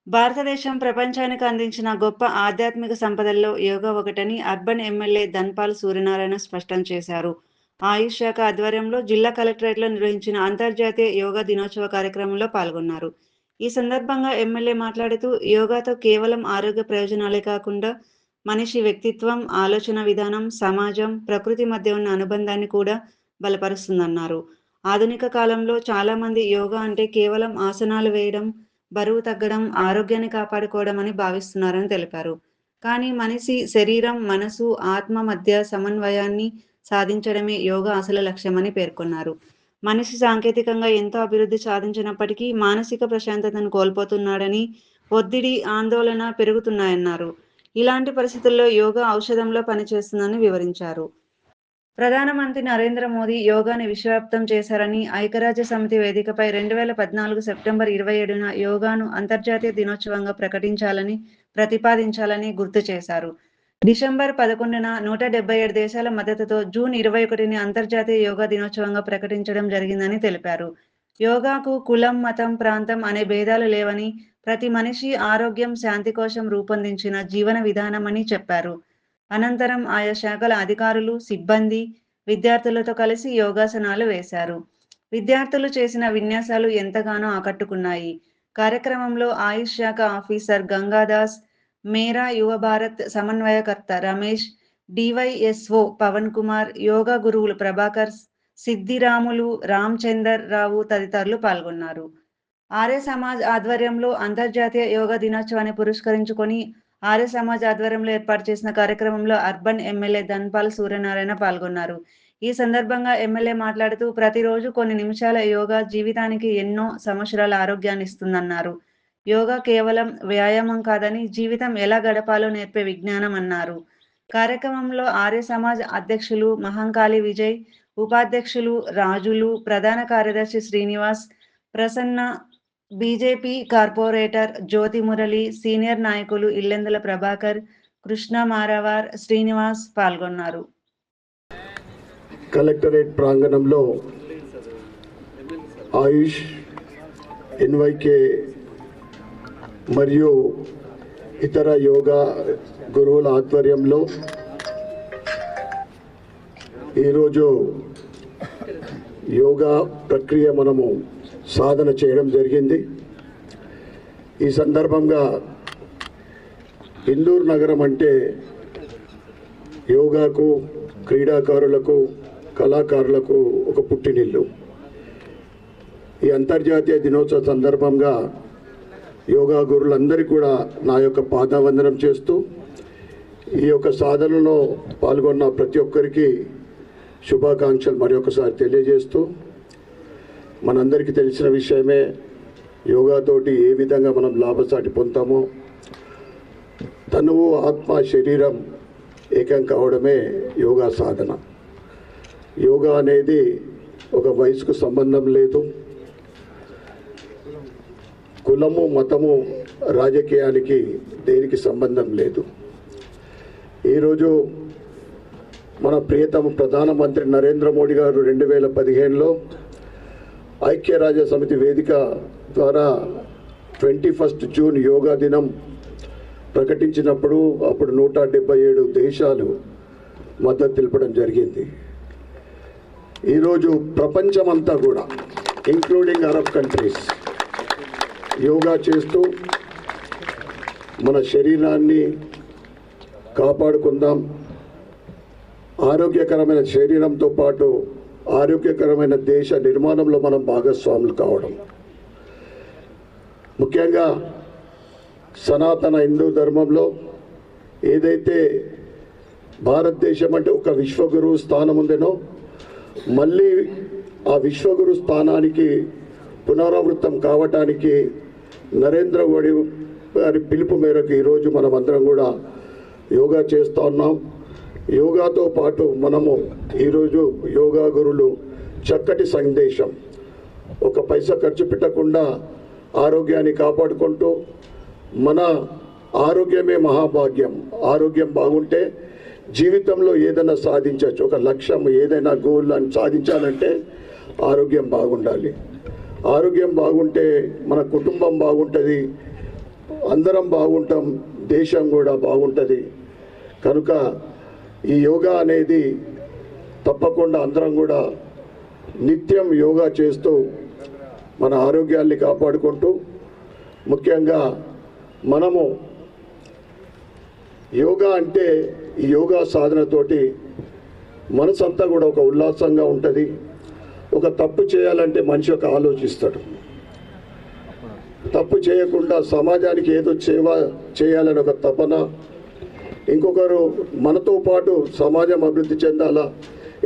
భారతదేశం ప్రపంచానికి అందించిన గొప్ప ఆధ్యాత్మిక సంపదల్లో యోగా ఒకటని అర్బన్ ఎమ్మెల్యే ధన్పాల్ సూర్యనారాయణ స్పష్టం చేశారు. ఆయుష్ శాఖ ఆధ్వర్యంలో జిల్లా కలెక్టరేట్లో నిర్వహించిన అంతర్జాతీయ యోగా దినోత్సవ కార్యక్రమంలో పాల్గొన్నారు. ఈ సందర్భంగా ఎమ్మెల్యే మాట్లాడుతూ, యోగాతో కేవలం ఆరోగ్య ప్రయోజనాలే కాకుండా మనిషి వ్యక్తిత్వం, ఆలోచన విధానం, సమాజం, ప్రకృతి మధ్య ఉన్న అనుబంధాన్ని కూడా బలపరుస్తుందన్నారు. ఆధునిక కాలంలో చాలామంది యోగా అంటే కేవలం ఆసనాలు వేయడం, బరువు తగ్గడం, ఆరోగ్యాన్ని కాపాడుకోవడం అని భావిస్తున్నారని తెలిపారు. కానీ మనిషి శరీరం, మనసు, ఆత్మ మధ్య సమన్వయాన్ని సాధించడమే యోగా అసలు లక్ష్యమని పేర్కొన్నారు. మనిషి సాంకేతికంగా ఎంతో అభివృద్ధి సాధించినప్పటికీ మానసిక ప్రశాంతతను కోల్పోతున్నాడని, ఒత్తిడి, ఆందోళన పెరుగుతున్నాయన్నారు. ఇలాంటి పరిస్థితుల్లో యోగా ఔషధంలో పనిచేస్తుందని వివరించారు. ప్రధానమంత్రి నరేంద్ర మోదీ యోగాని విశ్వవ్యాప్తం చేశారని, ఐక్యరాజ్యసమితి వేదికపై 2014 సెప్టెంబర్ 27న యోగాను అంతర్జాతీయ దినోత్సవంగా ప్రతిపాదించాలని గుర్తు చేశారు. డిసెంబర్ 11న 177 దేశాల మద్దతుతో జూన్ 21ని అంతర్జాతీయ యోగా దినోత్సవంగా ప్రకటించడం జరిగిందని తెలిపారు. యోగాకు కులం, మతం, ప్రాంతం అనే భేదాలు లేవని, ప్రతి మనిషి ఆరోగ్యం, శాంతి కోసం రూపొందించిన జీవన విధానమని చెప్పారు. అనంతరం ఆయా శాఖల అధికారులు, సిబ్బంది, విద్యార్థులతో కలిసి యోగాసనాలు వేశారు. విద్యార్థులు చేసిన విన్యాసాలు ఎంతగానో ఆకట్టుకున్నాయి. కార్యక్రమంలో ఆయుష్ శాఖ ఆఫీసర్ గంగాదాస్, మేరా యువ భారత్ సమన్వయకర్త రమేష్, డివైఎస్ఓ పవన్ కుమార్, యోగా గురువులు ప్రభాకర్, సిద్దిరాములు, రామచందర్ రావు తదితరులు పాల్గొన్నారు. ఆర్య సమాజ్ ఆధ్వర్యంలో అంతర్జాతీయ యోగా దినోత్సవాన్ని పురస్కరించుకొని ఆర్య సమాజ్ ఆధ్వర్యంలో ఏర్పాటు చేసిన కార్యక్రమంలో అర్బన్ ఎమ్మెల్యే ధన్పాల్ సూర్యనారాయణ పాల్గొన్నారు. ఈ సందర్భంగా ఎమ్మెల్యే మాట్లాడుతూ, ప్రతిరోజు కొన్ని నిమిషాల యోగా జీవితానికి ఎన్నో సంవత్సరాల ఆరోగ్యాన్ని ఇస్తుందన్నారు. యోగా కేవలం వ్యాయామం కాదని, జీవితం ఎలా గడపాలో నేర్పే విజ్ఞానం అన్నారు. కార్యక్రమంలో ఆర్య సమాజ్ అధ్యక్షులు మహంకాళి విజయ్, ఉపాధ్యక్షులు రాజులు, ప్రధాన కార్యదర్శి శ్రీనివాస్, ప్రసన్న, బీజేపీ కార్పొరేటర్ జ్యోతి మురళి, సీనియర్ నాయకులు ఇల్లెందుల ప్రభాకర్, కృష్ణ మారవార్, శ్రీనివాస్ పాల్గొన్నారు. కలెక్టరేట్ ప్రాంగణంలో ఆయుష్, ఎన్వైకే మరియు ఇతర యోగా గురువుల ఆధ్వర్యంలో ఈరోజు యోగా ప్రక్రియ మనము సాధన చేయడం జరిగింది. ఈ సందర్భంగా ఇందూర్ నగరం అంటే యోగాకు, క్రీడాకారులకు, కళాకారులకు ఒక పుట్టినిల్లు. ఈ అంతర్జాతీయ దినోత్సవ సందర్భంగా యోగా గురువులందరికీ కూడా నా యొక్క పాదావందనం చేస్తూ, ఈ యొక్క సాధనలో పాల్గొన్న ప్రతి ఒక్కరికి శుభాకాంక్షలు మరొకసారి తెలియజేస్తూ, మనందరికీ తెలిసిన విషయమే, యోగాతోటి ఏ విధంగా మనం లాభసాటి పొందుతామో, తనువు, ఆత్మ, శరీరం ఏకం కావడమే యోగా సాధన. యోగా అనేది ఒక వయసుకు సంబంధం లేదు, కులము, మతము, రాజకీయానికి దేనికి సంబంధం లేదు. ఈరోజు మన ప్రియతమ ప్రధానమంత్రి నరేంద్ర మోడీ గారు 2015లో ఐక్యరాజ్య సమితి వేదిక ద్వారా 21 జూన్ యోగా దినం ప్రకటించినప్పుడు అప్పుడు 177 దేశాలు మద్దతు తెలపడం జరిగింది. ఈరోజు ప్రపంచమంతా కూడా ఇంక్లూడింగ్ అరబ్ కంట్రీస్ యోగా చేస్తూ మన శరీరాన్ని కాపాడుకుందాం, ఆరోగ్యకరమైన శరీరంతో పాటు ఆరోగ్యకరమైన దేశ నిర్మాణంలో మనం భాగస్వాములు కావడం. ముఖ్యంగా సనాతన హిందూ ధర్మంలో ఏదైతే భారతదేశం అంటే ఒక విశ్వగురువు స్థానం ఉందేనో, మళ్ళీ ఆ విశ్వగురు స్థానానికి పునరావృతం కావటానికి నరేంద్ర మోడీ గారి పిలుపు మేరకు ఈరోజు మనం అందరం కూడా యోగా చేస్తూ ఉన్నాం. యోగాతో పాటు మనము ఈరోజు యోగా గురువులు చక్కటి సందేశం, ఒక పైసా ఖర్చు పెట్టకుండా ఆరోగ్యాన్ని కాపాడుకుంటూ, మన ఆరోగ్యమే మహాభాగ్యం, ఆరోగ్యం బాగుంటే జీవితంలో ఏదైనా సాధించవచ్చు. ఒక లక్ష్యం, ఏదైనా గోల్ అని సాధించాలంటే ఆరోగ్యం బాగుండాలి. ఆరోగ్యం బాగుంటే మన కుటుంబం బాగుంటుంది, అందరం బాగుంటాం, దేశం కూడా బాగుంటుంది. కనుక ఈ యోగా అనేది తప్పకుండా అందరం కూడా నిత్యం యోగా చేస్తూ మన ఆరోగ్యాన్ని కాపాడుకుంటూ, ముఖ్యంగా మనము యోగా అంటే ఈ యోగా సాధనతోటి మనసంతా కూడా ఒక ఉల్లాసంగా ఉంటుంది. ఒక తప్పు చేయాలంటే మనిషి ఒక ఆలోచిస్తాడు, తప్పు చేయకుండా సమాజానికి ఏదో చేయాలని ఒక తపన, ఇంకొకరు మనతో పాటు సమాజం అభివృద్ధి చెందాలా,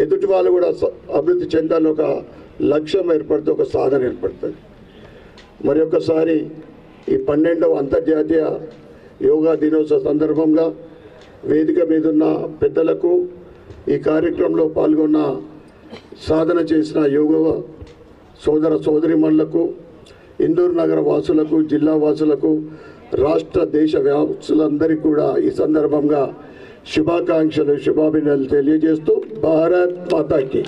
ఎదుటి వాళ్ళు కూడా అభివృద్ధి చెందాలని ఒక లక్ష్యం ఏర్పడుతుంది, ఒక సాధన ఏర్పడుతుంది. మరి ఒక్కసారి ఈ 12వ అంతర్జాతీయ యోగా దినోత్సవ సందర్భంగా వేదిక మీద ఉన్న పెద్దలకు, ఈ కార్యక్రమంలో పాల్గొన్న సాధన చేసిన యోగ సోదర సోదరిమణులకు, ఇందూరు నగర వాసులకు, జిల్లా వాసులకు, రాష్ట్ర దేశ వ్యాసులందరికీ కూడా ఈ సందర్భంగా శుభాకాంక్షలు, శుభాభినందనలు తెలియజేస్తూ భారత్ మాతాకి.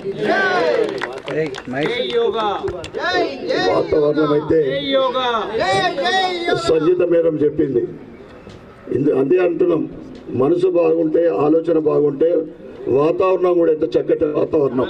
వాతావరణం అయితే సంగీత మేడం చెప్పింది, అంతే అంటున్నాం. మనసు బాగుంటే, ఆలోచన బాగుంటే వాతావరణం కూడా ఎంత చక్కటి వాతావరణం.